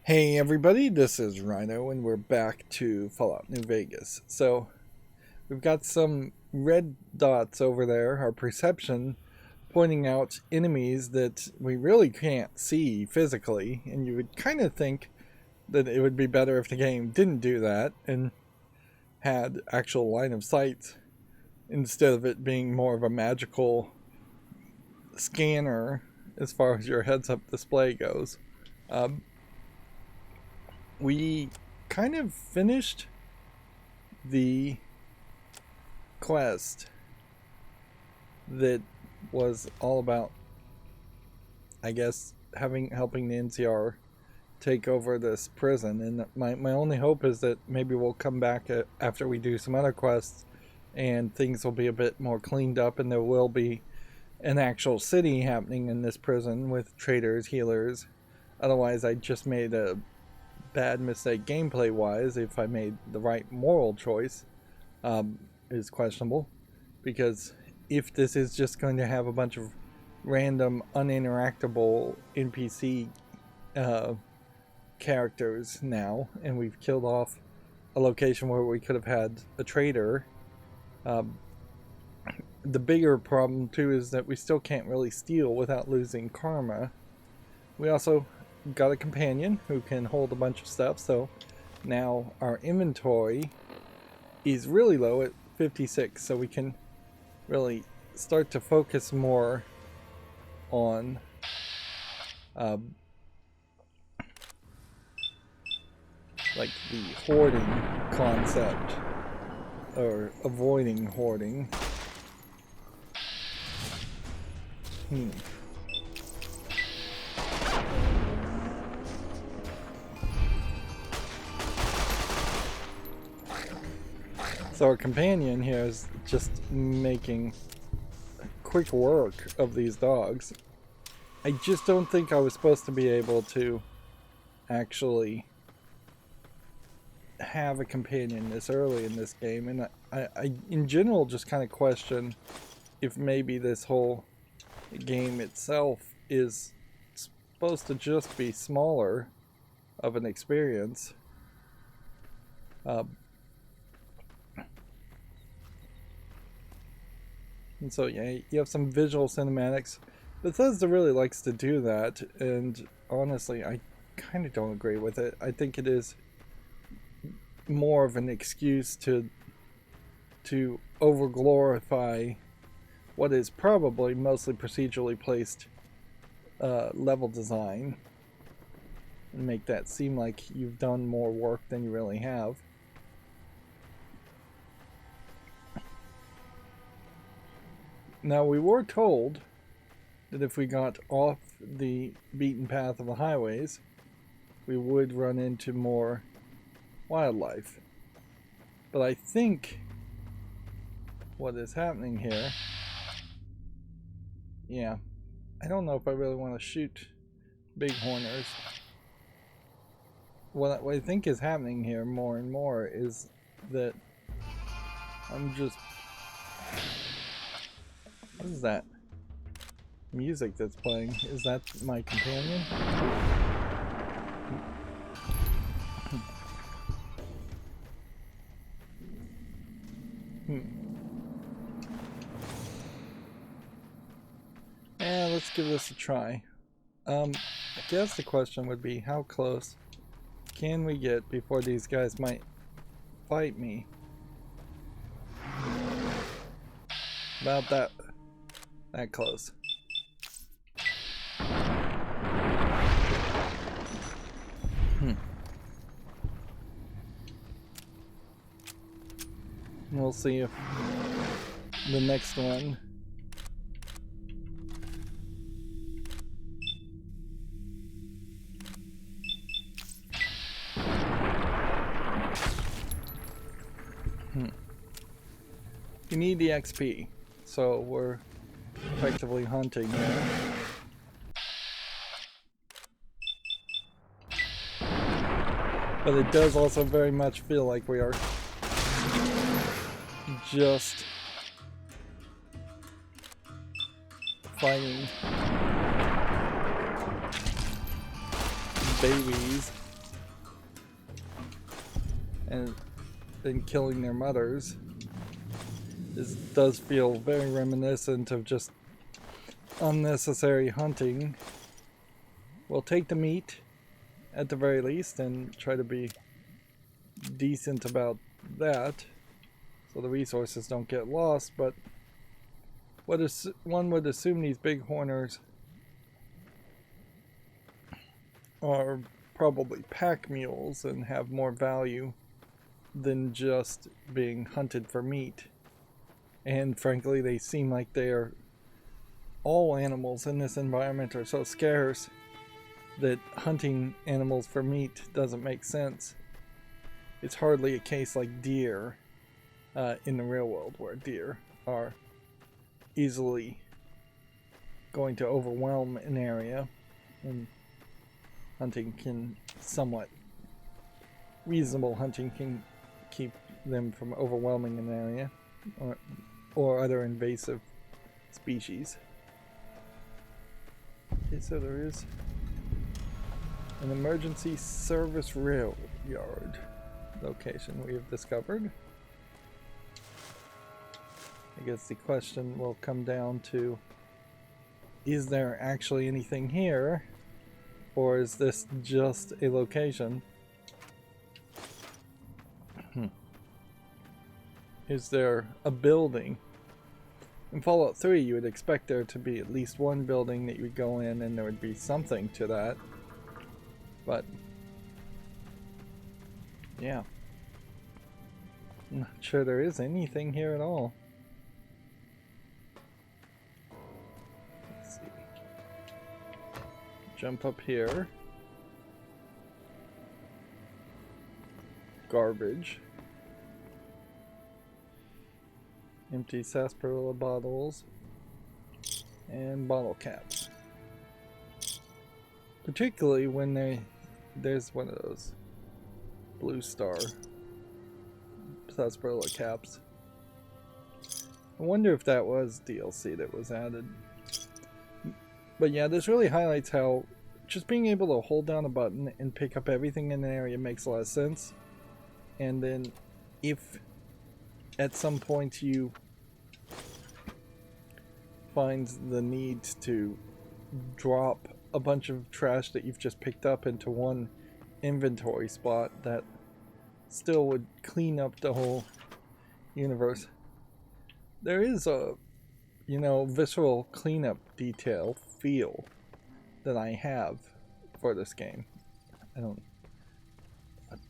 Hey everybody, this is Rydo and we're back to Fallout New Vegas. So, we've got some red dots over there, our perception pointing out enemies that we really can't see physically, and you would kind of think that it would be better if the game didn't do that and had actual line of sight instead of it being more of a magical scanner as far as your heads up display goes. We kind of finished the quest that was all about, I guess, helping the NCR take over this prison, and my only hope is that maybe we'll come back after we do some other quests and things will be a bit more cleaned up and there will be an actual city happening in this prison with traders, healers. Otherwise, I just made a bad mistake gameplay wise. If I made the right moral choice is questionable, because if this is just going to have a bunch of random uninteractable NPC characters now, and we've killed off a location where we could have had a trader, the bigger problem too is that we still can't really steal without losing karma. We also got a companion who can hold a bunch of stuff, so now our inventory is really low at 56, so we can really start to focus more on like the hoarding concept, or avoiding hoarding. So our companion here is just making quick work of these dogs. I just don't think I was supposed to be able to actually have a companion this early in this game, and I in general just kind of question if maybe this whole game itself is supposed to just be smaller of an experience. And so yeah, you have some visual cinematics. Bethesda really likes to do that, and honestly, I kind of don't agree with it. I think it is more of an excuse to over-glorify what is probably mostly procedurally placed level design, and make that seem like you've done more work than you really have. Now, we were told that if we got off the beaten path of the highways, we would run into more wildlife. But I think what is happening here, yeah, I don't know if I really want to shoot bighorners. What I think is happening here more and more is that I'm just... What is that music that's playing? Is that my companion? Yeah, let's give this a try. I guess the question would be, how close can we get before these guys might fight me? About that close. We'll see if the next one you need the XP, so we're effectively hunting here. But it does also very much feel like we are just fighting babies. and then killing their mothers. This does feel very reminiscent of just unnecessary hunting. We'll take the meat at the very least and try to be decent about that so the resources don't get lost, but one would assume these big horners are probably pack mules and have more value than just being hunted for meat. And frankly, they seem like they are all animals in this environment are so scarce that hunting animals for meat doesn't make sense. It's hardly a case like deer in the real world, where deer are easily going to overwhelm an area, and hunting can somewhat reasonable hunting can keep them from overwhelming an area or other invasive species. Okay, so there is an emergency service rail yard location we have discovered. I guess the question will come down to, is there actually anything here, or is this just a location? Is there a building? In Fallout 3, you would expect there to be at least one building that you would go in and there would be something to that. But, yeah. I'm not sure there is anything here at all. Let's see. Jump up here. Garbage. Empty sarsaparilla bottles. And bottle caps. Particularly when there's one of those blue star sarsaparilla caps. I wonder if that was DLC that was added. But yeah, this really highlights how just being able to hold down a button and pick up everything in the area makes a lot of sense. And then if at some point you find the need to drop a bunch of trash that you've just picked up into one inventory spot, that still would clean up the whole universe. There is a, visceral cleanup detail feel that I have for this game.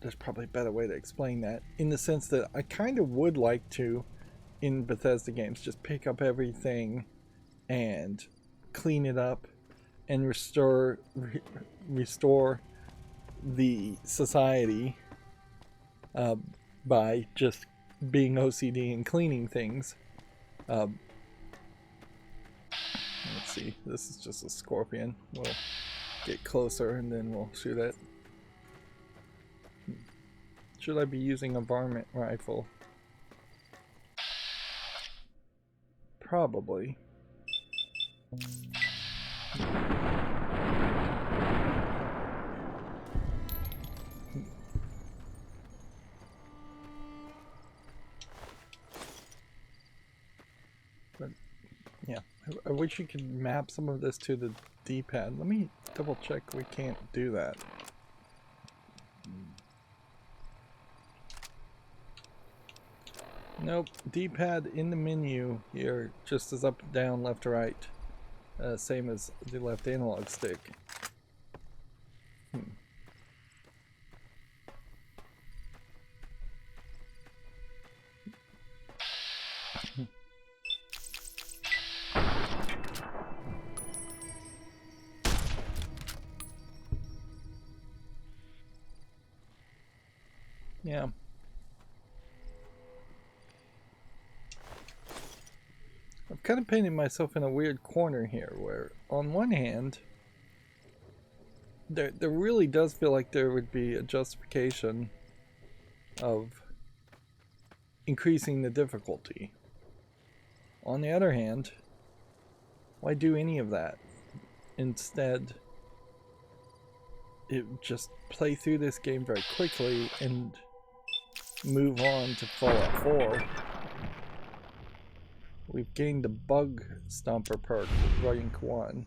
There's probably a better way to explain that, in the sense that I kind of would like to, in Bethesda games, just pick up everything and clean it up and restore the society by just being OCD and cleaning things. Let's see, this is just a scorpion. We'll get closer and then we'll shoot it. Should I be using a varmint rifle? Probably. But yeah, I wish you could map some of this to the D-pad. Let me double check we can't do that. Nope, D-pad in the menu here just as up, down, left, right. Same as the left analog stick. Yeah. I've kind of painted myself in a weird corner here, where on one hand, there really does feel like there would be a justification of increasing the difficulty. On the other hand, why do any of that? Instead, just play through this game very quickly and move on to Fallout 4. We've gained the Bug Stomper perk with rank 1.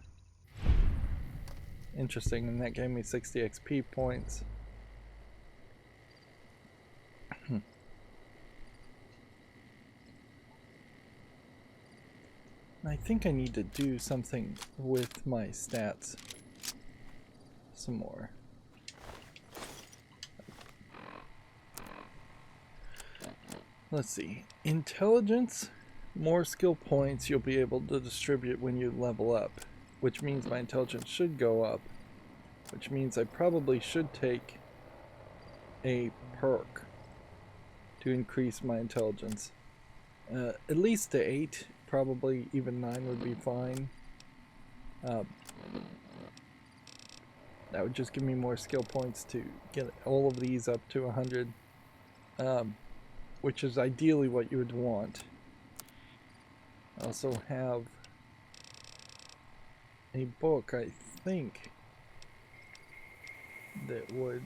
Interesting, and that gave me 60 XP points. I think I need to do something with my stats some more. Let's see. Intelligence, more skill points you'll be able to distribute when you level up, which means my intelligence should go up, which means I probably should take a perk to increase my intelligence. At least to 8, probably even 9 would be fine. That would just give me more skill points to get all of these up to 100, which is ideally what you would want. I also have a book, I think, that would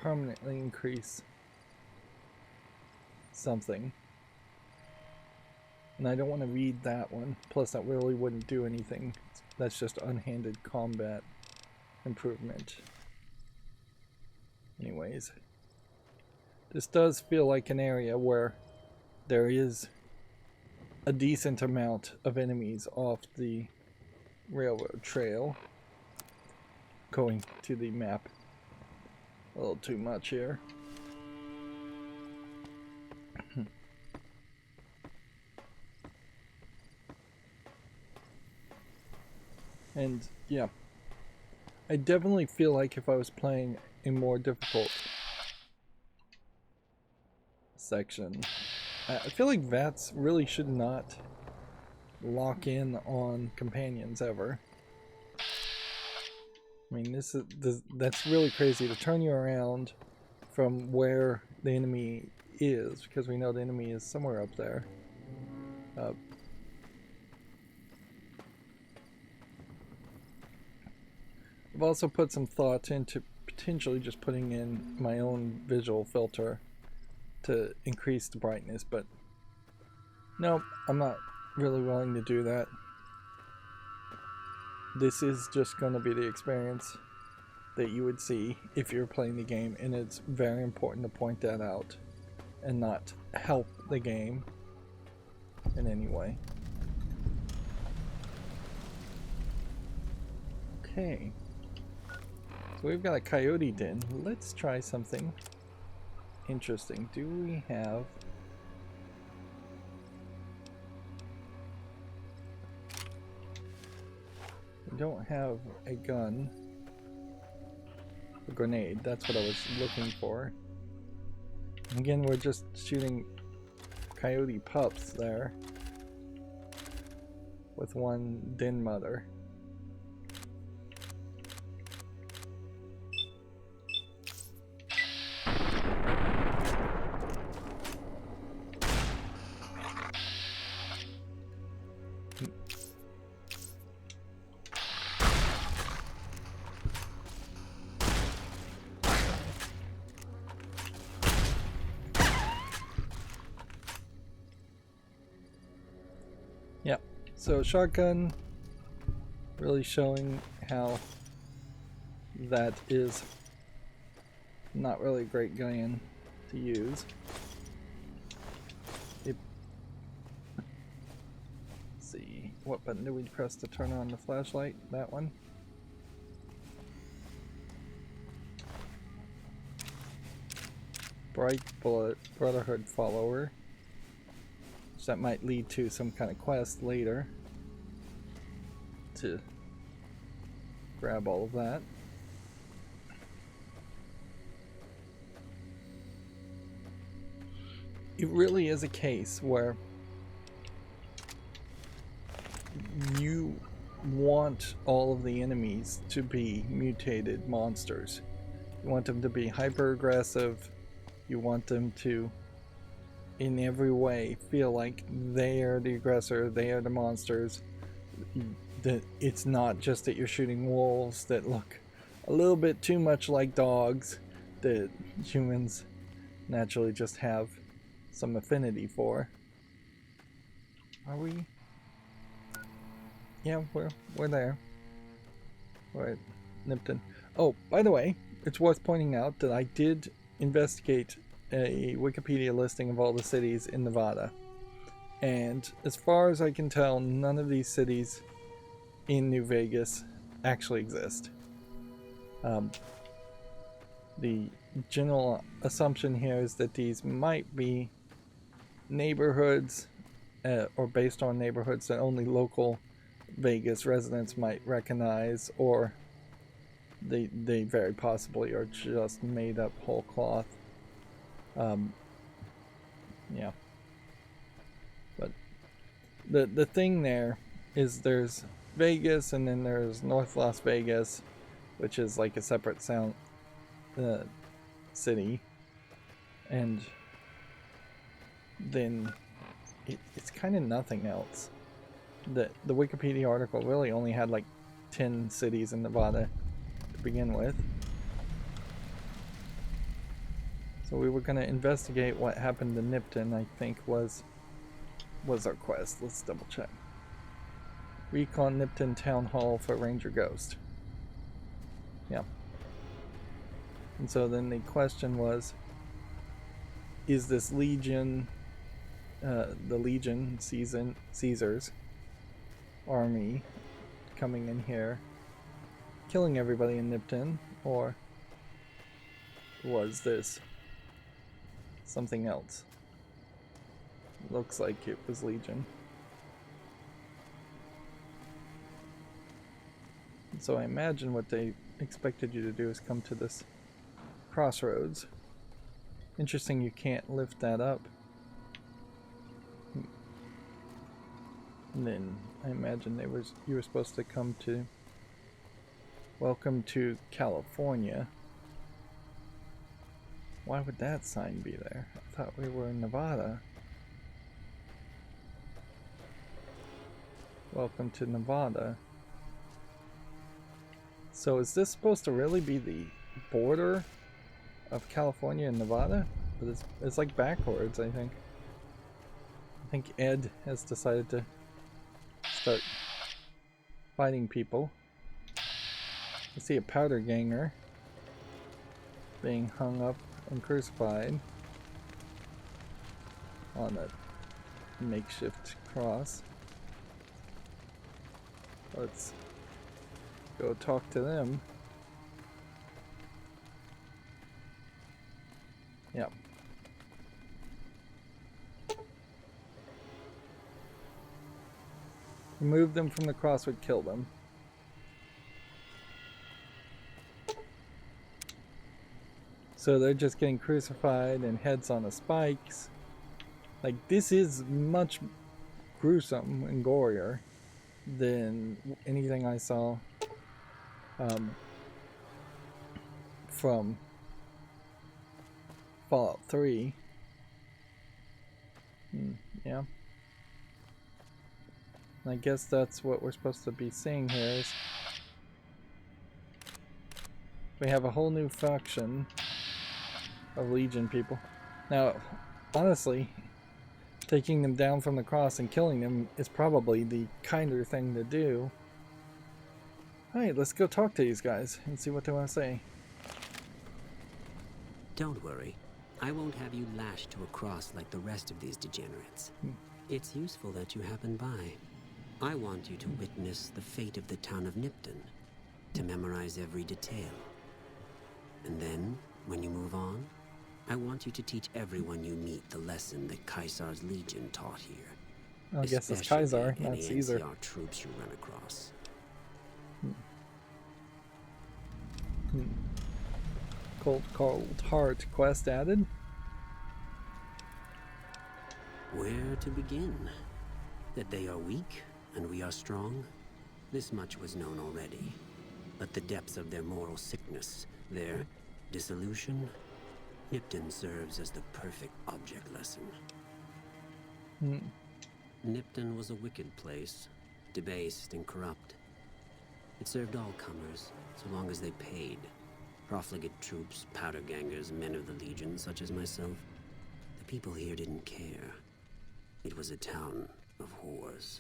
permanently increase something. And I don't want to read that one. Plus, that really wouldn't do anything. That's just unhanded combat improvement. Anyways, this does feel like an area where there is a decent amount of enemies off the railroad trail. Going to the map a little too much here. And yeah, I definitely feel like if I was playing a more difficult section, I feel like VATS really should not lock in on companions ever. I mean, that's really crazy to turn you around from where the enemy is, because we know the enemy is somewhere up there. I've also put some thought into potentially just putting in my own visual filter to increase the brightness, but no, I'm not really willing to do that. This is just going to be the experience that you would see if you're playing the game, and it's very important to point that out and not help the game in any way. Okay. So we've got a coyote den. Let's try something interesting. Do we have... We don't have a gun. A grenade. That's what I was looking for. Again, we're just shooting coyote pups there. With one den mother. So shotgun, really showing how that is not really a great gun to use. Let's see, what button do we press to turn on the flashlight? That one. Bright Bullet Brotherhood follower. So that might lead to some kind of quest later to grab all of that. It really is a case where you want all of the enemies to be mutated monsters. You want them to be hyper aggressive. You want them to in every way feel like they are the aggressor, they are the monsters. It's not just that you're shooting wolves that look a little bit too much like dogs that humans naturally just have some affinity for. Are we? Yeah, we're there. We're at Nipton. Oh, by the way, it's worth pointing out that I did investigate a Wikipedia listing of all the cities in Nevada. And as far as I can tell, none of these cities in New Vegas actually exist. The general assumption here is that these might be neighborhoods or based on neighborhoods that only local Vegas residents might recognize, or they very possibly are just made up whole cloth. Yeah. But the thing there is there's Vegas and then there's North Las Vegas, which is like a separate city, and then it's kind of nothing else. The Wikipedia article really only had like 10 cities in Nevada to begin with. So we were going to investigate what happened to Nipton, I think was our quest. Let's double check. Recon Nipton Town Hall for Ranger Ghost. Yeah. And so then the question was, is this Legion, the Legion Caesar's army coming in here, killing everybody in Nipton, or was this something else? Looks like it was Legion. And so I imagine what they expected you to do is come to this crossroads. Interesting you can't lift that up. And then I imagine you were supposed to come to Welcome to California. Why would that sign be there? I thought we were in Nevada. Welcome to Nevada. So is this supposed to really be the border of California and Nevada? But it's like backwards, I think. I think Ed has decided to start fighting people. I see a powder ganger being hung up and crucified on a makeshift cross. Let's go talk to them. Yep. Remove them from the cross would kill them. So they're just getting crucified and heads on the spikes. Like, this is much gruesome and gorier than anything I saw from Fallout 3. Yeah. I guess that's what we're supposed to be seeing here is we have a whole new faction of Legion people. Now, honestly, taking them down from the cross and killing them is probably the kinder thing to do. Alright, let's go talk to these guys and see what they want to say. Don't worry. I won't have you lashed to a cross like the rest of these degenerates. It's useful that you happen by. I want you to witness the fate of the town of Nipton, to memorize every detail. And then, when you move on, I want you to teach everyone you meet the lesson that Caesar's Legion taught here. I guess it's Caesar, not Caesar. NCR troops you run across. Cold Heart quest added. Where to begin? That they are weak and we are strong? This much was known already. But the depths of their moral sickness, their dissolution, Nipton serves as the perfect object lesson. Nipton was a wicked place, debased and corrupt. It served all comers, so long as they paid. Profligate troops, powder gangers, men of the Legion, such as myself. The people here didn't care. It was a town of whores.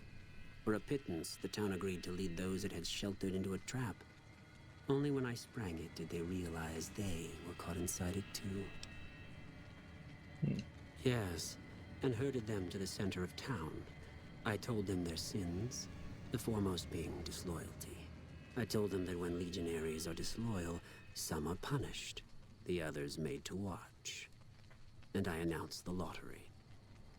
For a pittance, the town agreed to lead those it had sheltered into a trap. Only when I sprang it did they realize they were caught inside it too. Yes, and herded them to the center of town. I told them their sins, the foremost being disloyalty. I told them that when legionaries are disloyal, some are punished, the others made to watch. And I announced the lottery.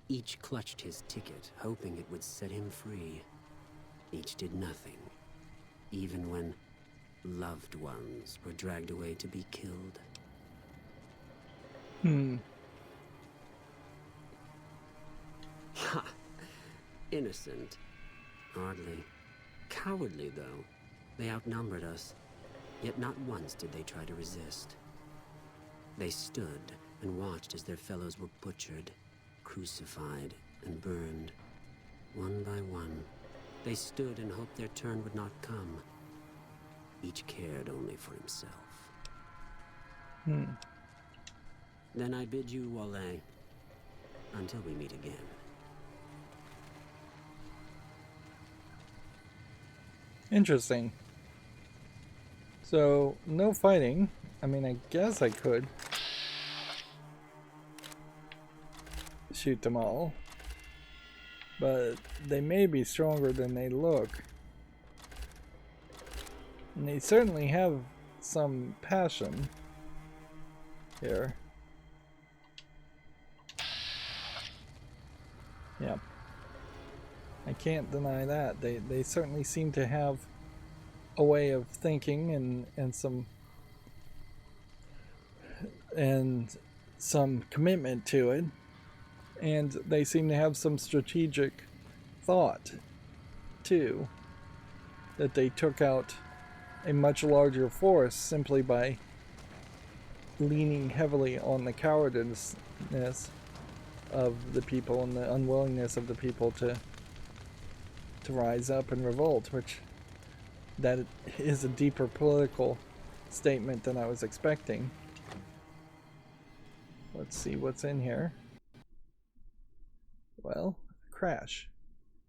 Each clutched his ticket, hoping it would set him free. Each did nothing, even when loved ones were dragged away to be killed. Ha! Innocent. Hardly. Cowardly, though. They outnumbered us, yet not once did they try to resist. They stood and watched as their fellows were butchered, crucified, and burned. One by one, they stood and hoped their turn would not come. Each cared only for himself. Then I bid you walle, until we meet again. Interesting. So, no fighting. I mean, I guess I could shoot them all. But they may be stronger than they look. And they certainly have some passion here. Yeah. I can't deny that. They certainly seem to have a way of thinking and some commitment to it. And they seem to have some strategic thought too. That they took out a much larger force simply by leaning heavily on the cowardice of the people and the unwillingness of the people to rise up and revolt, which that is a deeper political statement than I was expecting. Let's see what's in here. Well, crash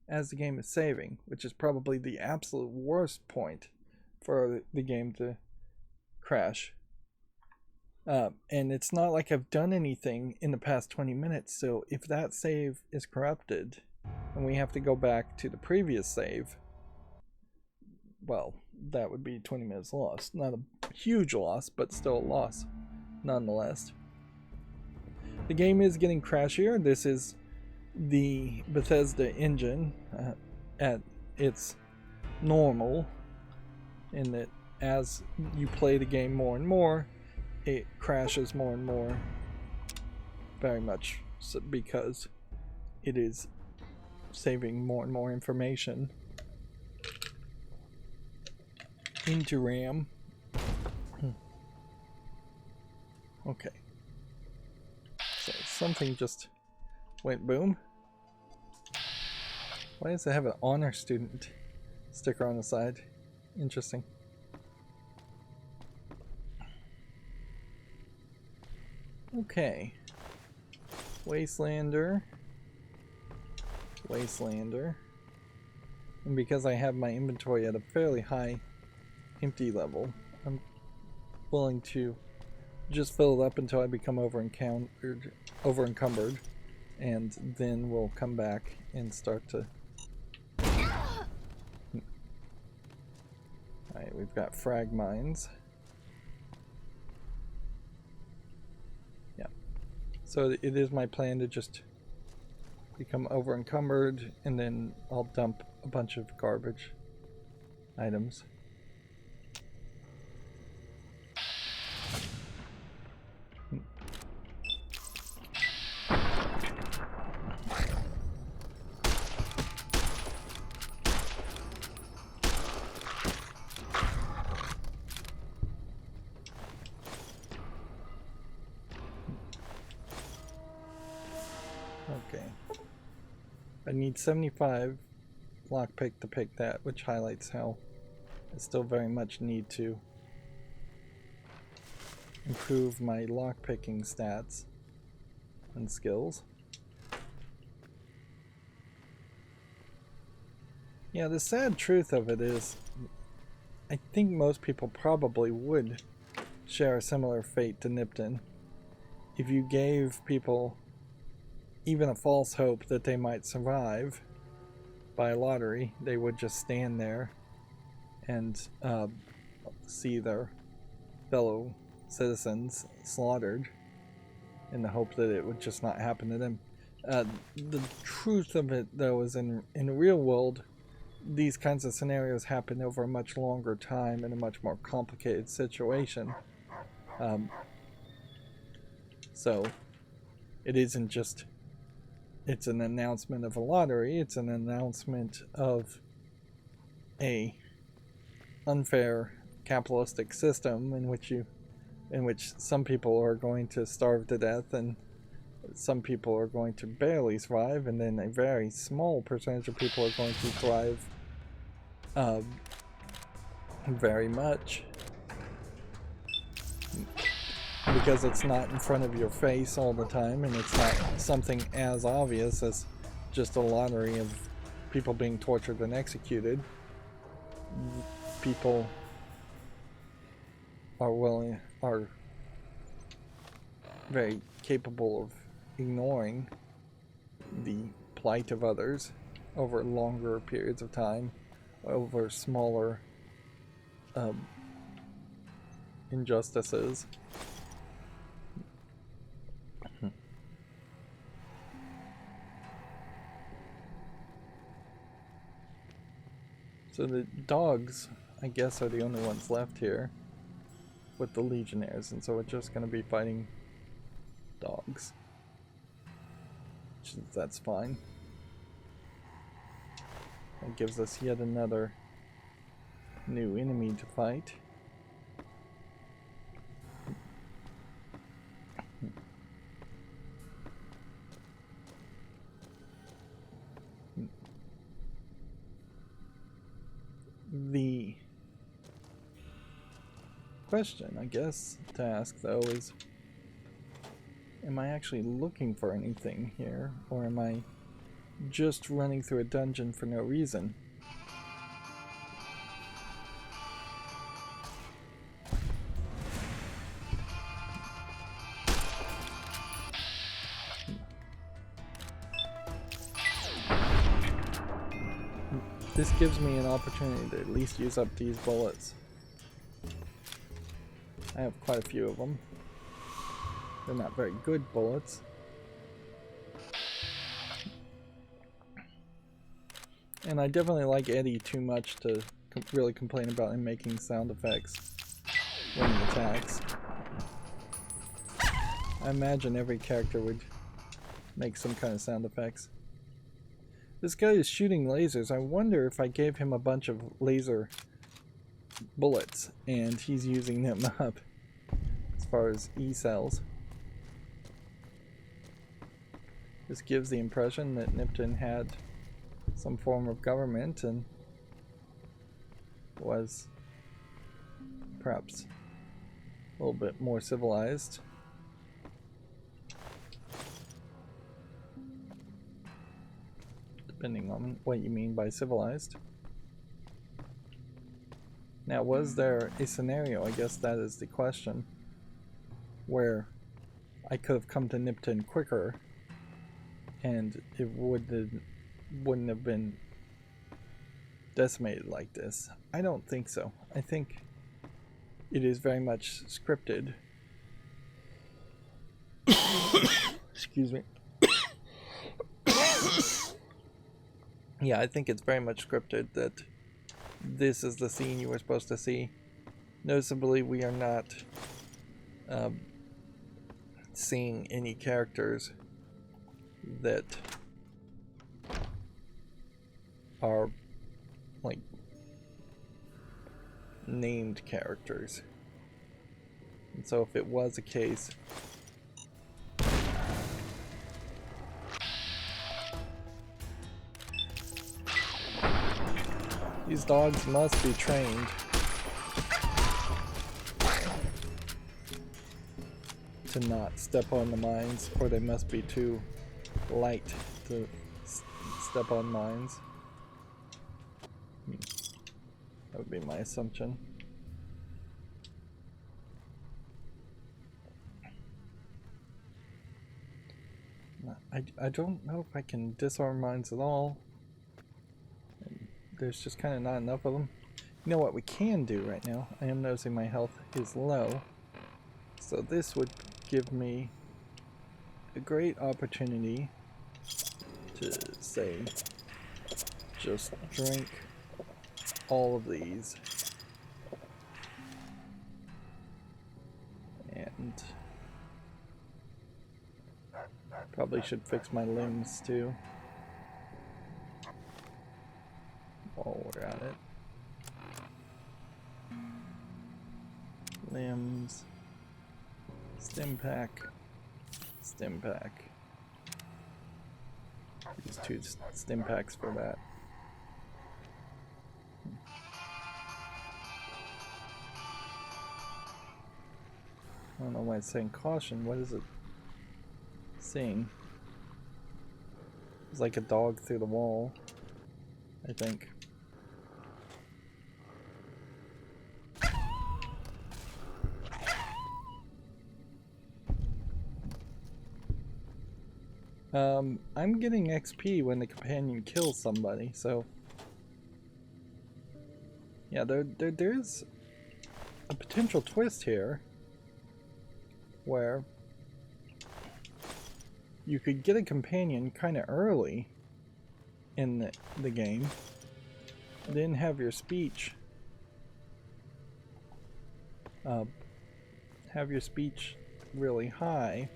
as the game is saving, which is probably the absolute worst point for the game to crash. And it's not like I've done anything in the past 20 minutes, so if that save is corrupted and we have to go back to the previous save, well, that would be 20 minutes lost. Not a huge loss, but still a loss nonetheless. The game is getting crashier. This is the Bethesda engine at its normal, in that as you play the game more and more, it crashes more and more, very much so because it is saving more and more information into RAM. Okay. So something just went boom. Why does it have an honor student sticker on the side? Interesting. Okay. Wastelander. And because I have my inventory at a fairly high empty level, I'm willing to just fill it up until I become over encumbered, and then we'll come back and start to... Alright, we've got frag mines. Yeah. So it is my plan to just become over encumbered, and then I'll dump a bunch of garbage items. Okay. I need 75 lockpick to pick that, which highlights how I still very much need to improve my lockpicking stats and skills. Yeah, the sad truth of it is, I think most people probably would share a similar fate to Nipton. If you gave people even a false hope that they might survive by lottery, they would just stand there and see their fellow citizens slaughtered in the hope that it would just not happen to them. The truth of it, though, is in the real world, these kinds of scenarios happen over a much longer time in a much more complicated situation. So it isn't just, it's an announcement of a lottery, it's an announcement of a unfair capitalistic system in which some people are going to starve to death and some people are going to barely survive, and then a very small percentage of people are going to thrive very much, because it's not in front of your face all the time, and it's not something as obvious as just a lottery of people being tortured and executed. People are very capable of ignoring the plight of others over longer periods of time, over smaller injustices. So the dogs, I guess, are the only ones left here with the Legionnaires, and so we're just going to be fighting dogs. That's fine. That gives us yet another new enemy to fight. The question, I guess, to ask though is, am I actually looking for anything here, or am I just running through a dungeon for no reason? This gives me an opportunity to at least use up these bullets. I have quite a few of them. They're not very good bullets. And I definitely like Eddie too much to really complain about him making sound effects when he attacks. I imagine every character would make some kind of sound effects. This guy is shooting lasers. I wonder if I gave him a bunch of laser bullets and he's using them up as far as E-cells. This gives the impression that Nipton had some form of government and was perhaps a little bit more civilized. Depending on what you mean by civilized. Now, was there a scenario, I guess that is the question, where I could have come to Nipton quicker and it wouldn't have been decimated like this? I don't think so. I think it is very much scripted. Excuse me. Yeah, I think it's very much scripted that this is the scene you were supposed to see. Noticeably, we are not seeing any characters that are like named characters. And so if it was a case these dogs must be trained. to not step on the mines, or they must be too light to step on mines. That would be my assumption. I don't know if I can disarm mines at all. There's just kind of not enough of them. You know what we can do right now? I am noticing my health is low. So this would give me a great opportunity to, say, just drink all of these. And probably should fix my limbs too, while we're at it. Limbs, stim pack, stim pack. Use 2 stim packs for that. I don't know why it's saying caution. What is it saying? It's like a dog through the wall, I think. I'm getting XP when the companion kills somebody, so yeah, there's a potential twist here where you could get a companion kind of early in the game, then have your speech really high,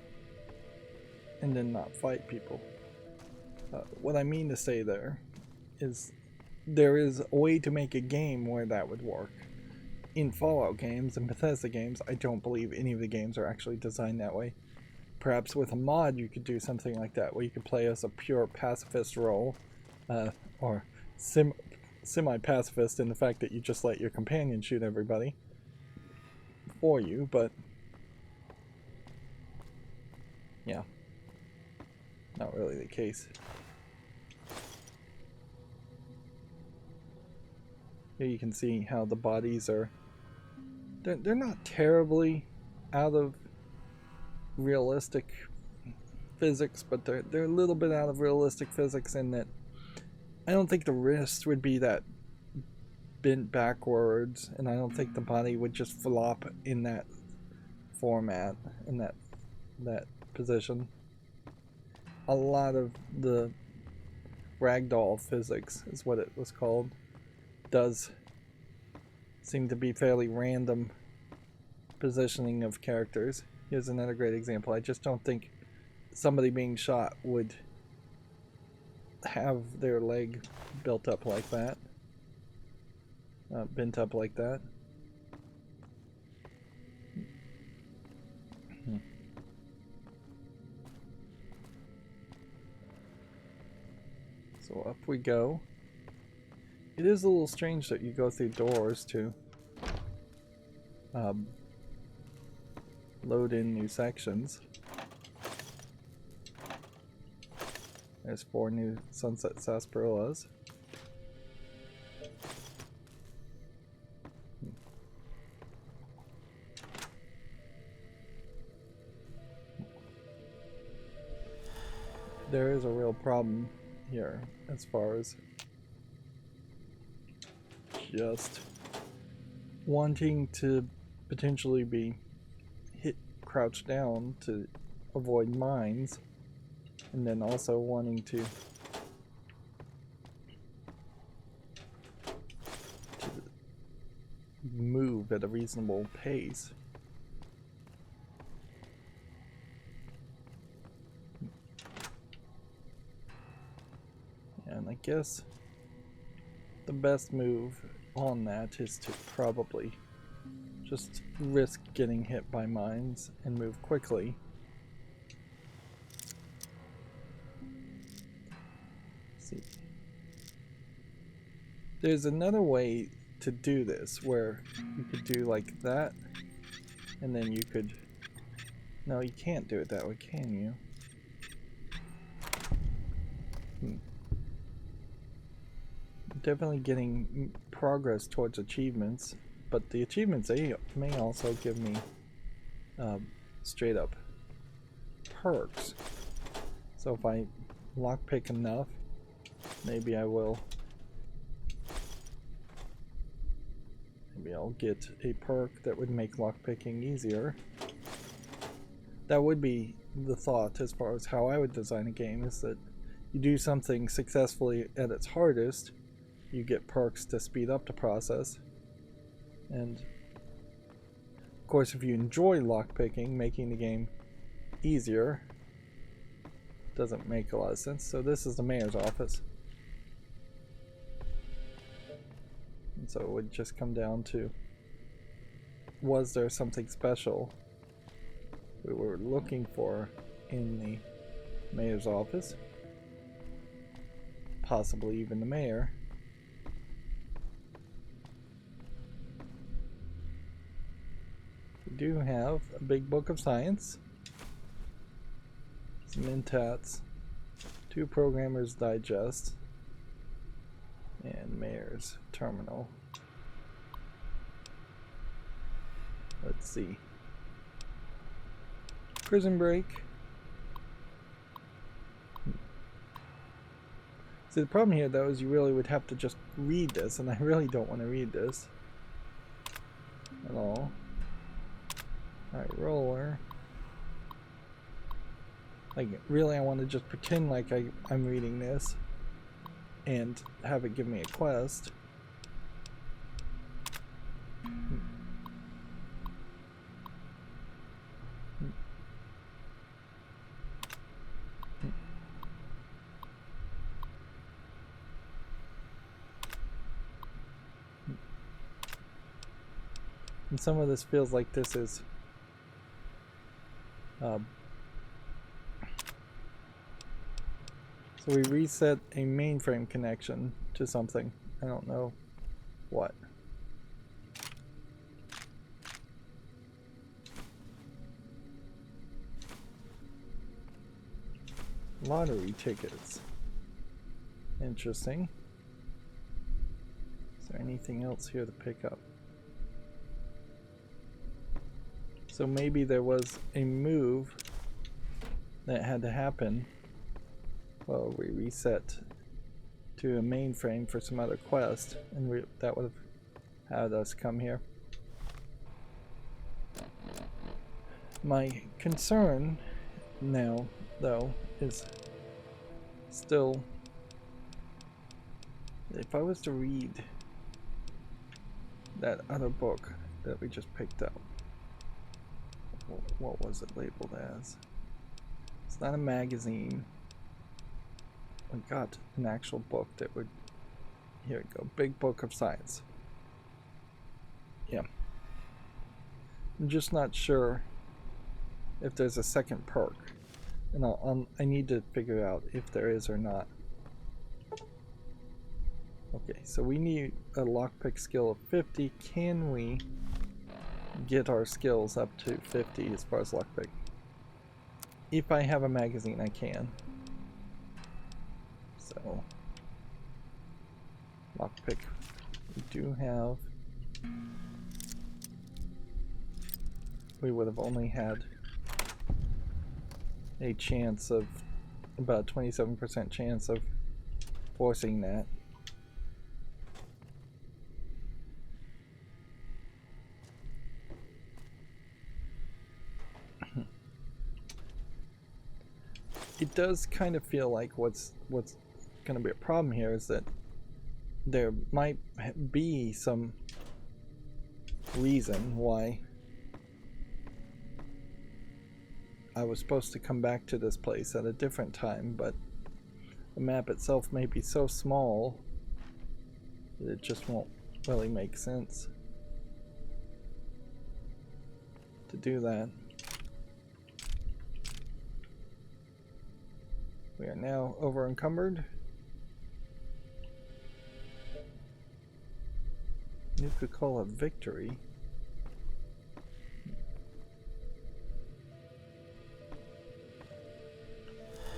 and then not fight people. What I mean to say there is a way to make a game where that would work. In Fallout games and Bethesda games, I don't believe any of the games are actually designed that way. Perhaps with a mod you could do something like that, where you could play as a pure pacifist role, or semi-pacifist in the fact that you just let your companion shoot everybody for you, but yeah, not really the case. Here you can see how the bodies are, they're not terribly out of realistic physics, but they're a little bit out of realistic physics in that I don't think the wrist would be that bent backwards, and I don't think the body would just flop in that format, in that position. A lot of the ragdoll physics is what it was called, does seem to be fairly random positioning of characters. Here's another great example. I just don't think somebody being shot would have their leg built up like that, bent up like that. So up we go. It is a little strange that you go through doors to load in new sections. There's 4 new sunset sarsaparillas. There is a real problem here as far as just wanting to potentially be hit crouched down to avoid mines, and then also wanting to move at a reasonable pace. And I guess the best move on that is to probably just risk getting hit by mines and move quickly. Let's see. There's another way to do this where you could do like that, and then you could No, you can't do it that way, can you? Definitely getting progress towards achievements, but the achievements may also give me straight up perks. So if I lockpick enough, maybe I will. Maybe I'll get a perk that would make lockpicking easier. That would be the thought as far as how I would design a game, is that you do something successfully at its hardest, you get perks to speed up the process. And of course, if you enjoy lockpicking, making the game easier doesn't make a lot of sense. So this is the mayor's office. And so it would just come down to, was there something special we were looking for in the mayor's office? Possibly even the mayor. We do have a big book of science, some intats, 2 programmers digest, and mayor's terminal. Let's see. Prison break. See, the problem here though is you really would have to just read this, and I really don't want to read this at all. Alright, roller. Like, really I want to just pretend like I'm reading this and have it give me a quest. And some of this feels like this is so we reset a mainframe connection to something. I don't know what. Lottery tickets. Interesting. Is there anything else here to pick up? So maybe there was a move that had to happen. Well, we reset to a mainframe for some other quest, and that would have had us come here. My concern now, though, is still, if I was to read that other book that we just picked up, what was it labeled as? It's not a magazine. I got an actual book that would, here we go, Big Book of Science. Yeah. I'm just not sure if there's a second perk, and I need to figure out if there is or not. Okay, so we need a lockpick skill of 50. Can we get our skills up to 50 as far as lockpick? If I have a magazine, I can. So, lockpick. We do have. We would have only had a chance of about 27% chance of forcing that. It does kind of feel like what's going to be a problem here is that there might be some reason why I was supposed to come back to this place at a different time, but the map itself may be so small that it just won't really make sense to do that. We are now over encumbered. You could call a victory.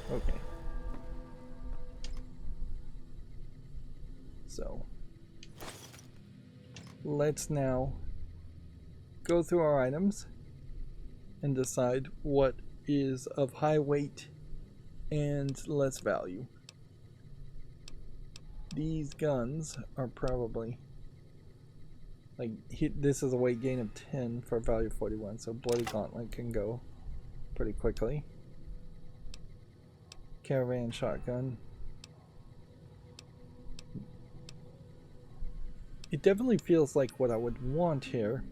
Okay. So let's now go through our items and decide what is of high weight and less value. These guns are probably like this is a weight gain of 10 for value 41, so Bloody Gauntlet can go pretty quickly. Caravan shotgun. It definitely feels like what I would want here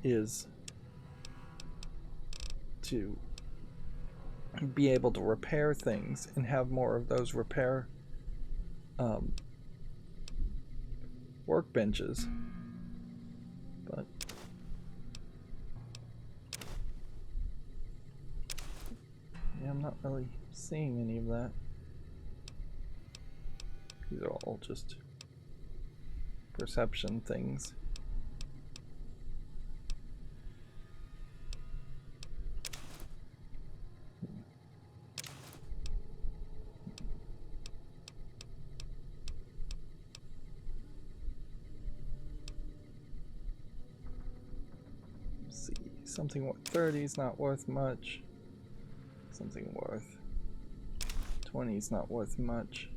is to be able to repair things and have more of those repair workbenches. But yeah, I'm not really seeing any of that. These are all just perception things. Let's see, something worth 30 is not worth much. Something worth 20 is not worth much.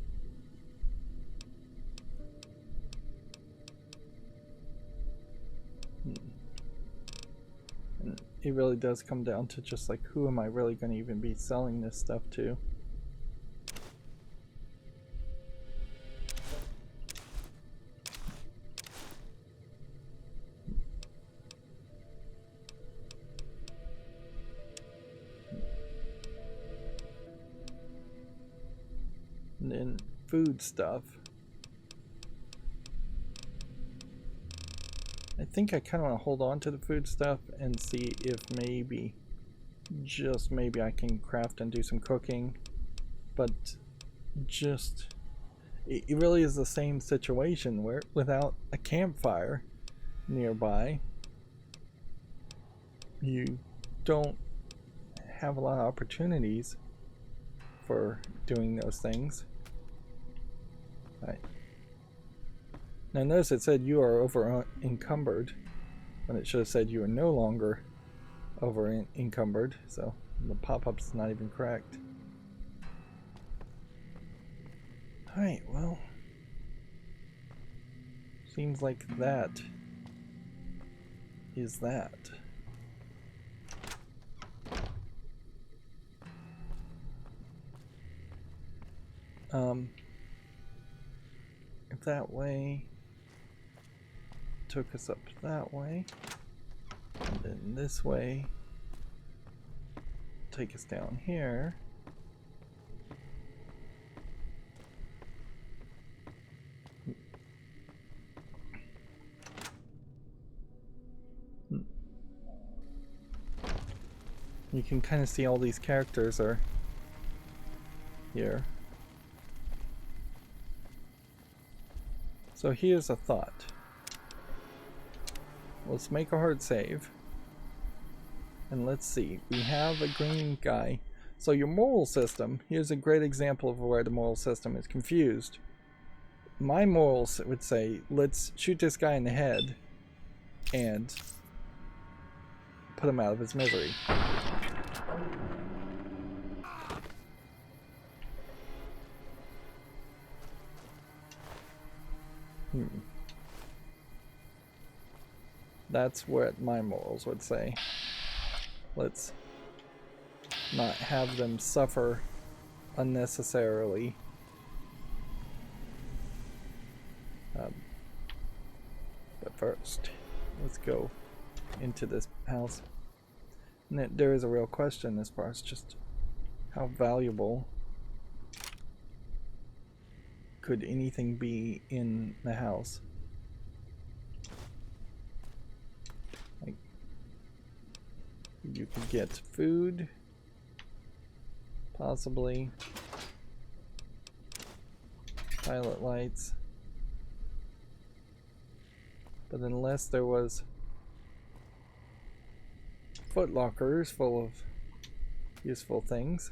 And it really does come down to just like, who am I really going to even be selling this stuff to? And then food stuff. I think I kind of want to hold on to the food stuff and see if maybe, just maybe, I can craft and do some cooking. But just, it really is the same situation where without a campfire nearby, you don't have a lot of opportunities for doing those things. Right. Now notice it said you are over encumbered when it should have said you are no longer over encumbered, so the pop-up's not even correct. Alright, well, seems like that is that. If that way took us up that way, and then this way take us down here. You can kind of see all these characters are here. So here's a thought. Let's make a hard save. And let's see. We have a green guy. So your moral system, here's a great example of where the moral system is confused. My morals would say, let's shoot this guy in the head and put him out of his misery. That's what my morals would say. Let's not have them suffer unnecessarily. But first, let's go into this house. And there is a real question as far as just how valuable could anything be in the house. Like, you could get food, possibly pilot lights, but unless there was foot lockers full of useful things,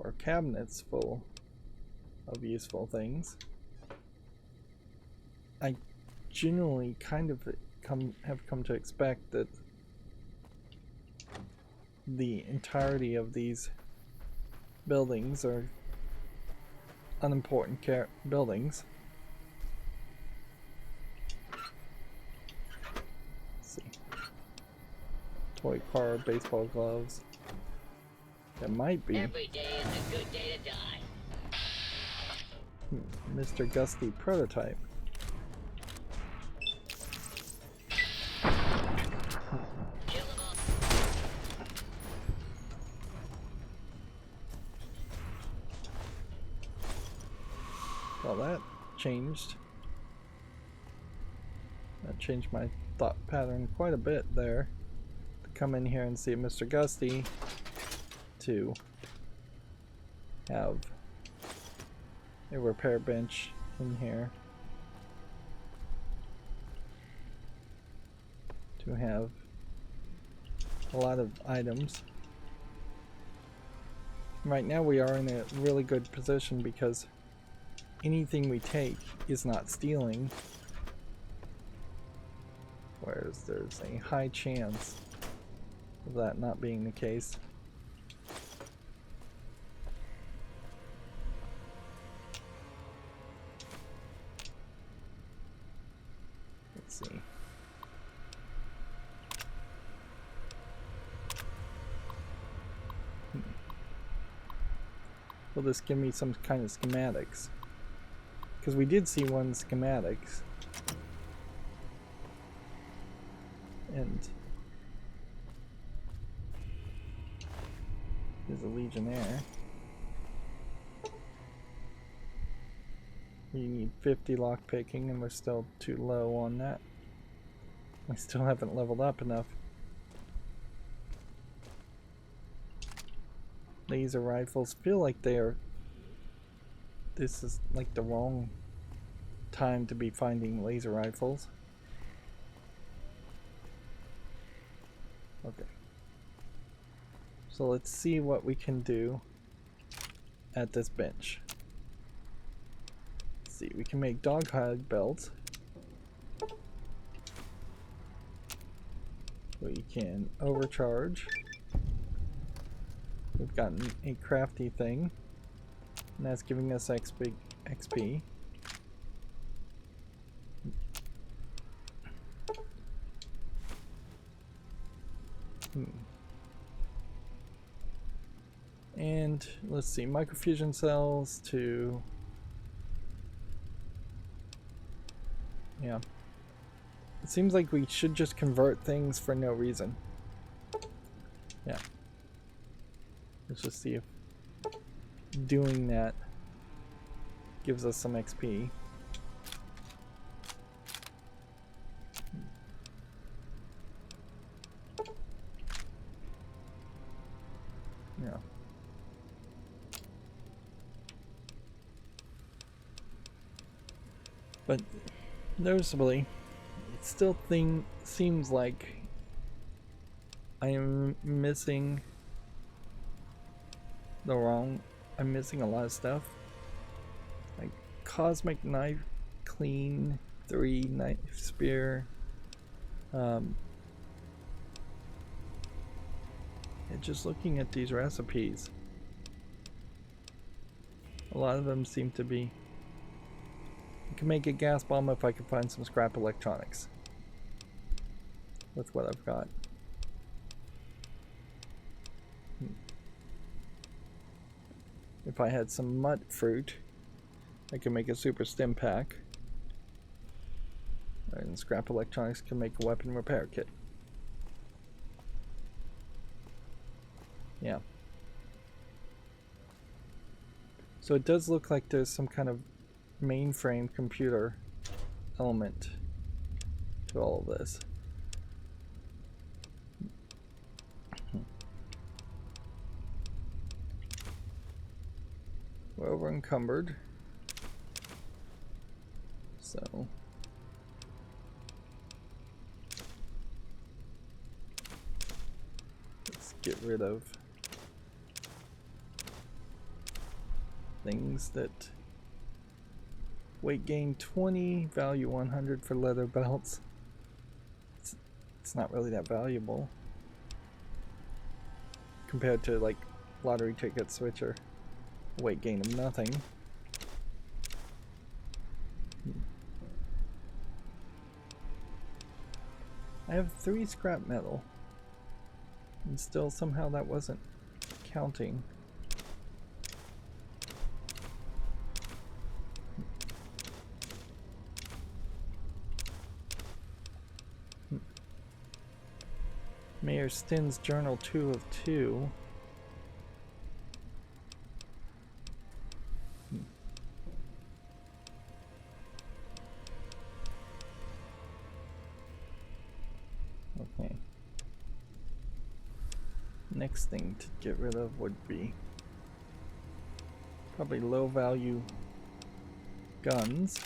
our cabinets full of useful things. I generally kind of have come to expect that the entirety of these buildings are unimportant buildings. Let's see. Toy car, baseball gloves. There might be. Every day is a good day to die. Mr. Gusty prototype. Kill them all. Well, that changed. That changed my thought pattern quite a bit there. To come in here and see Mr. Gusty, to have a repair bench in here, to have a lot of items. Right now we are in a really good position because anything we take is not stealing, whereas there's a high chance of that not being the case. Let's see. Will this give me some kind of schematics? Because we did see one schematics. And there's a Legionnaire. You need 50 lockpicking, and we're still too low on that. We still haven't leveled up enough. Laser rifles feel like they are. This is like the wrong time to be finding laser rifles. Okay. So let's see what we can do at this bench. Let's see, we can make dog-hide belts. We can overcharge. We've gotten a crafty thing, and that's giving us XP. And let's see, microfusion cells to, yeah. It seems like we should just convert things for no reason. Yeah. Let's just see if doing that gives us some XP. Yeah. But noticeably, it still seems like I am missing I'm missing a lot of stuff. Like cosmic knife, clean 3 knife spear. And just looking at these recipes, a lot of them seem to be. I can make a gas bomb if I can find some scrap electronics with what I've got. If I had some mud fruit, I can make a super stim pack. And scrap electronics can make a weapon repair kit. Yeah. So it does look like there's some kind of mainframe computer element to all of this. We're over encumbered, so let's get rid of things that weight gain 20, value 100 for leather belts. It's not really that valuable compared to like lottery tickets, which are weight gain of nothing. I have 3 scrap metal, and still somehow that wasn't counting. Mayor Stin's journal 2 of 2. Okay. Next thing to get rid of would be probably low value guns.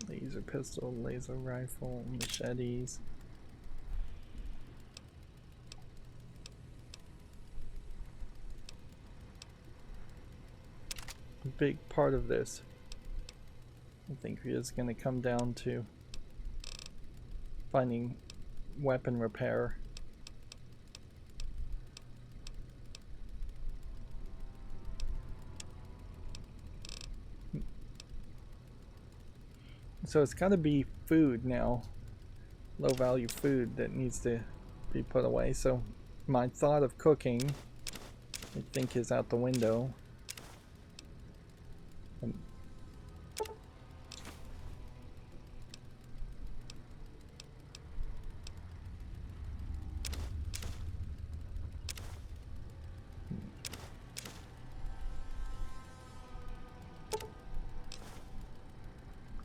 Laser pistol, laser rifle, machetes. A big part of this, I think, is going to come down to finding weapon repair. So it's got to be food now, low value food that needs to be put away. So my thought of cooking, I think, is out the window.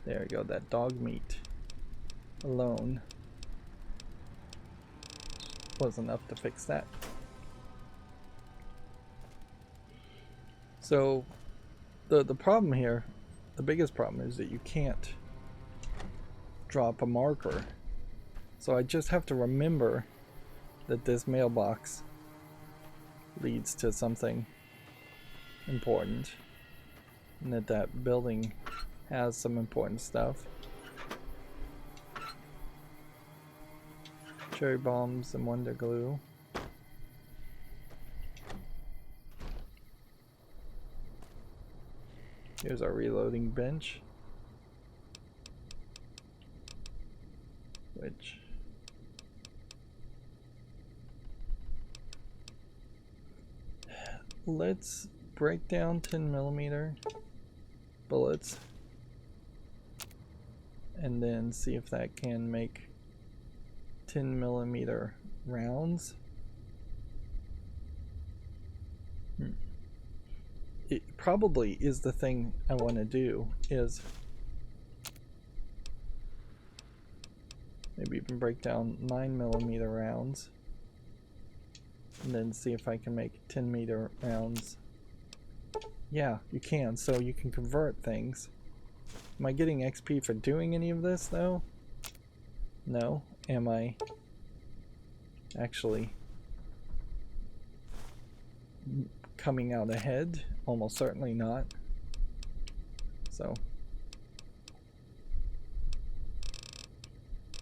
There we go, that dog meat alone was enough to fix that. So the problem here, the biggest problem is that you can't drop a marker. So I just have to remember that this mailbox leads to something important and that that building has some important stuff. Cherry bombs and wonder glue. Here's our reloading bench, which let's break down 10mm bullets and then see if that can make 10mm rounds. It probably is the thing I want to do, is maybe even break down 9mm rounds and then see if I can make 10mm rounds. Yeah, you can, so you can convert things. Am I getting XP for doing any of this though? No. Am I actually coming out ahead? Almost certainly not. So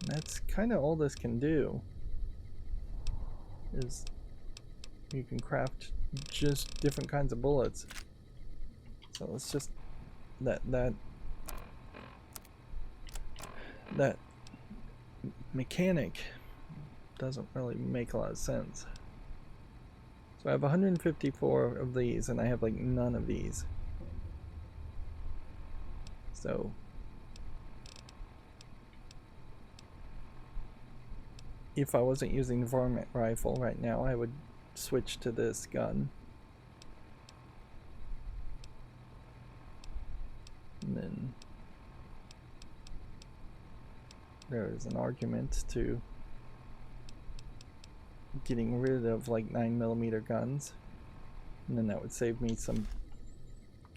that's kind of all this can do, is you can craft just different kinds of bullets. So let's just that mechanic doesn't really make a lot of sense. So I have 154 of these and I have like none of these. So if I wasn't using the varmint rifle right now, I would switch to this gun. And then there is an argument to getting rid of like 9mm guns, and then that would save me some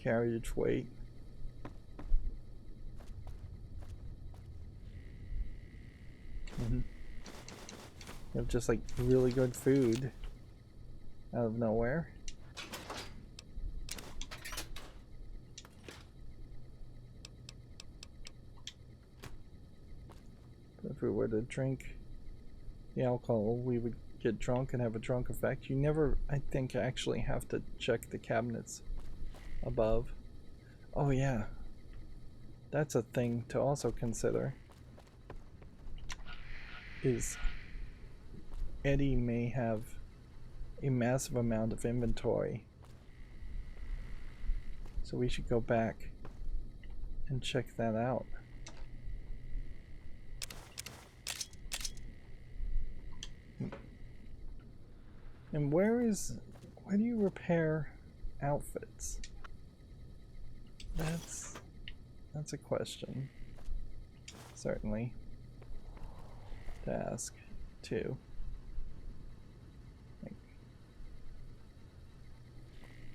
carriage weight. You have just like really good food out of nowhere. But if we were to drink the alcohol, we would get drunk and have a drunk effect. You never, I think, actually have to check the cabinets above. Oh yeah, that's a thing to also consider. Is Eddie may have a massive amount of inventory, so we should go back and check that out. And where do you repair outfits? That's a question, certainly, to ask too.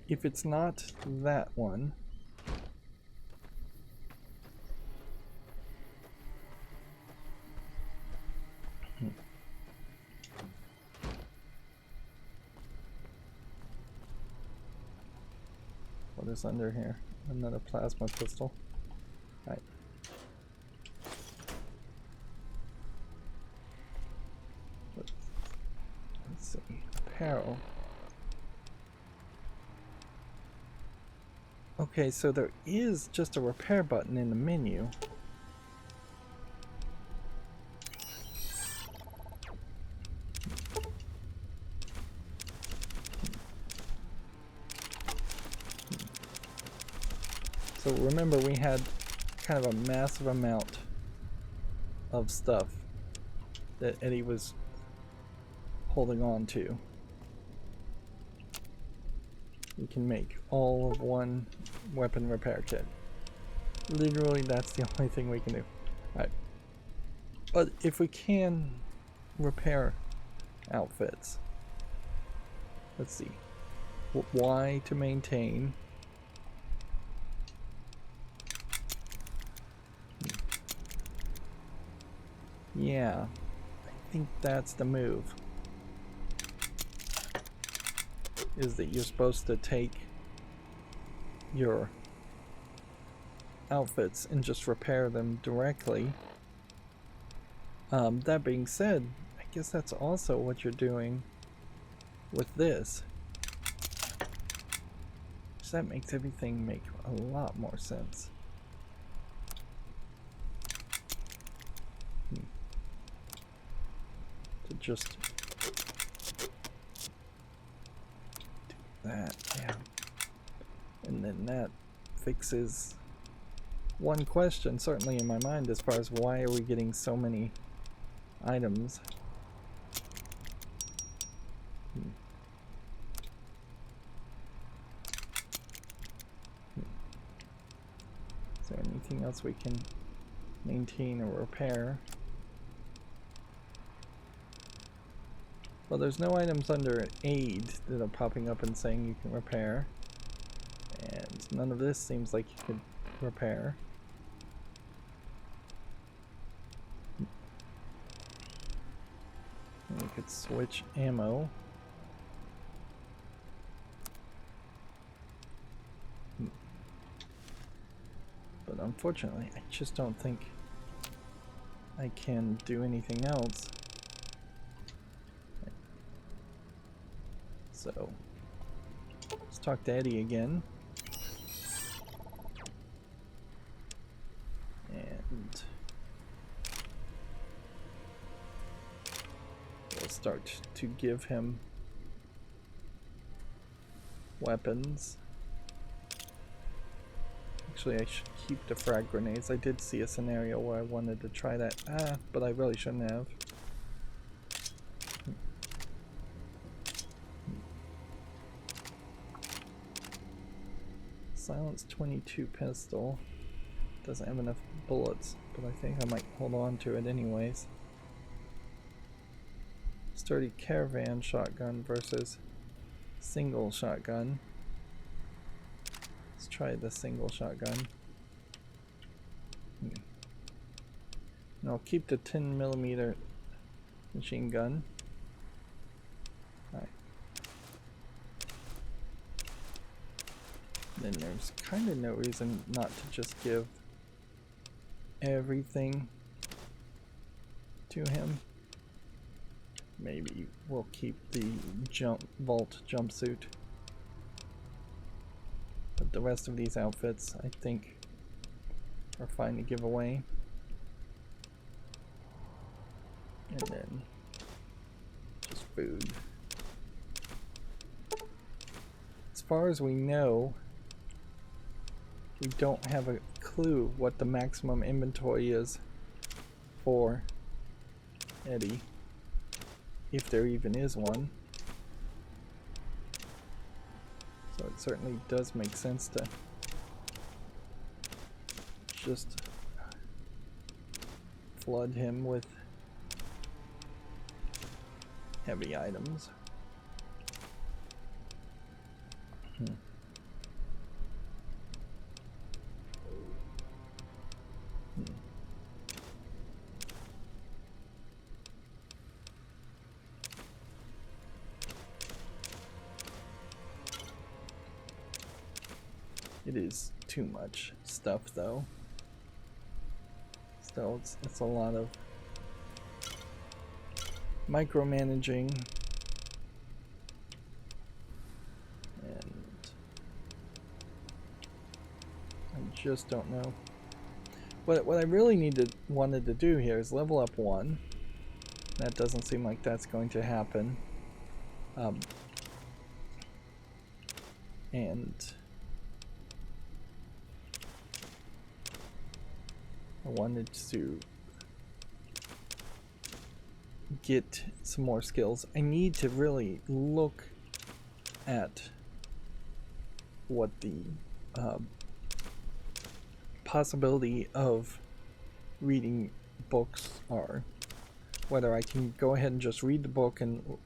If it's not that one, what is under here? Another plasma pistol. Right. Let's see. Apparel. Okay, so there is just a repair button in the menu. So remember, we had kind of a massive amount of stuff that Eddie was holding on to. We can make all of one weapon repair kit. Literally, that's the only thing we can do. Alright. But if we can repair outfits, let's see. Y to maintain. Yeah, I think that's the move. Is that you're supposed to take your outfits and just repair them directly. That being said, I guess that's also what you're doing with this. So that makes everything make a lot more sense. To just do that, yeah. And then that fixes one question, certainly in my mind, as far as why are we getting so many items. Is there anything else we can maintain or repair? Well, there's no items under aid that are popping up and saying you can repair. And none of this seems like you could repair. And we could switch ammo. But unfortunately, I just don't think I can do anything else. So, let's talk to Eddie again. And we'll start to give him weapons. Actually, I should keep the frag grenades. I did see a scenario where I wanted to try that. But I really shouldn't have. Silence 22 pistol. Doesn't have enough bullets, but I think I might hold on to it anyways. Sturdy caravan shotgun versus single shotgun. Let's try the single shotgun. And I'll keep the 10mm machine gun. Alright. Then there's kind of no reason not to just give everything to him. Maybe we'll keep the vault jumpsuit. But the rest of these outfits, I think, are fine to give away. And then just food. As far as we know, we don't have a clue what the maximum inventory is for Eddie, if there even is one. So it certainly does make sense to just flood him with heavy items. It is too much stuff, though. Still, it's a lot of micromanaging, and I just don't know. What I really wanted to do here is level up 1. That doesn't seem like that's going to happen. And I wanted to get some more skills. I need to really look at what the possibility of reading books are. Whether I can go ahead and just read the book and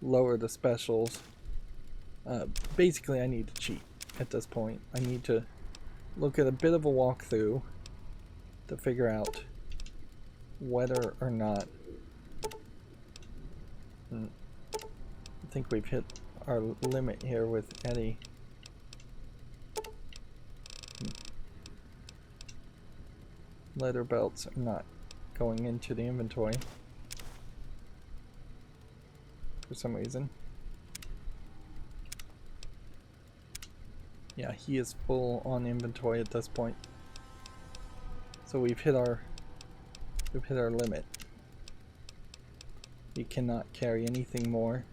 lower the specials. Basically, I need to cheat at this point. I need to look at a bit of a walkthrough to figure out whether or not I think we've hit our limit here with Eddie. Leather belts are not going into the inventory for some reason. Yeah, he is full on inventory at this point. So we've hit our limit. He cannot carry anything more.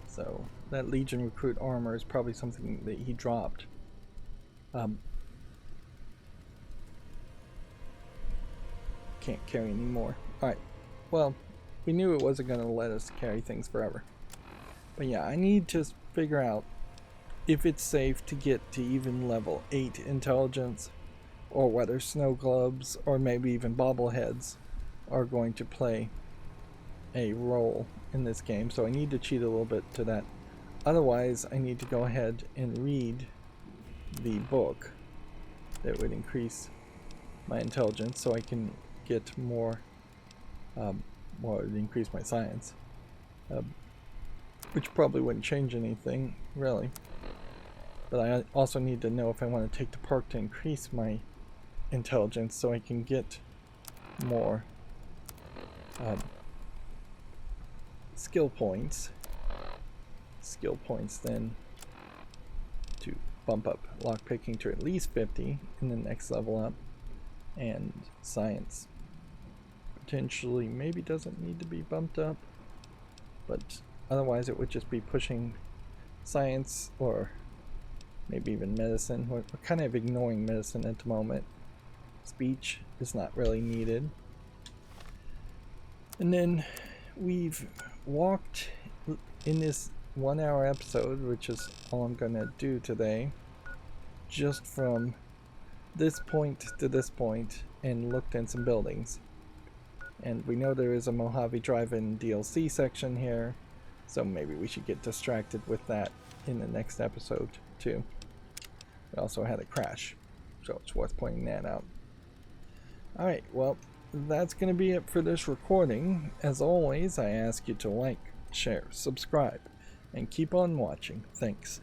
So that Legion recruit armor is probably something that he dropped. Can't carry anymore. Alright, well, we knew it wasn't going to let us carry things forever. But yeah, I need to figure out if it's safe to get to even level 8 intelligence, or whether snow globes or maybe even bobbleheads are going to play a role in this game. So I need to cheat a little bit to that. Otherwise, I need to go ahead and read the book that would increase my intelligence so I can get more, well, it would increase my science. Which probably wouldn't change anything, really. But I also need to know if I want to take the perk to increase my intelligence so I can get more skill points. Skill points then to bump up lockpicking to at least 50 in the next level up. And science potentially maybe doesn't need to be bumped up. But otherwise, it would just be pushing science or maybe even medicine. We're kind of ignoring medicine at the moment. Speech is not really needed. And then we've walked in this 1-hour episode, which is all I'm going to do today, just from this point to this point and looked in some buildings. And we know there is a Mojave Drive-In DLC section here, so maybe we should get distracted with that in the next episode too. We also had a crash, so it's worth pointing that out. Alright, well, that's going to be it for this recording. As always, I ask you to like, share, subscribe, and keep on watching. Thanks.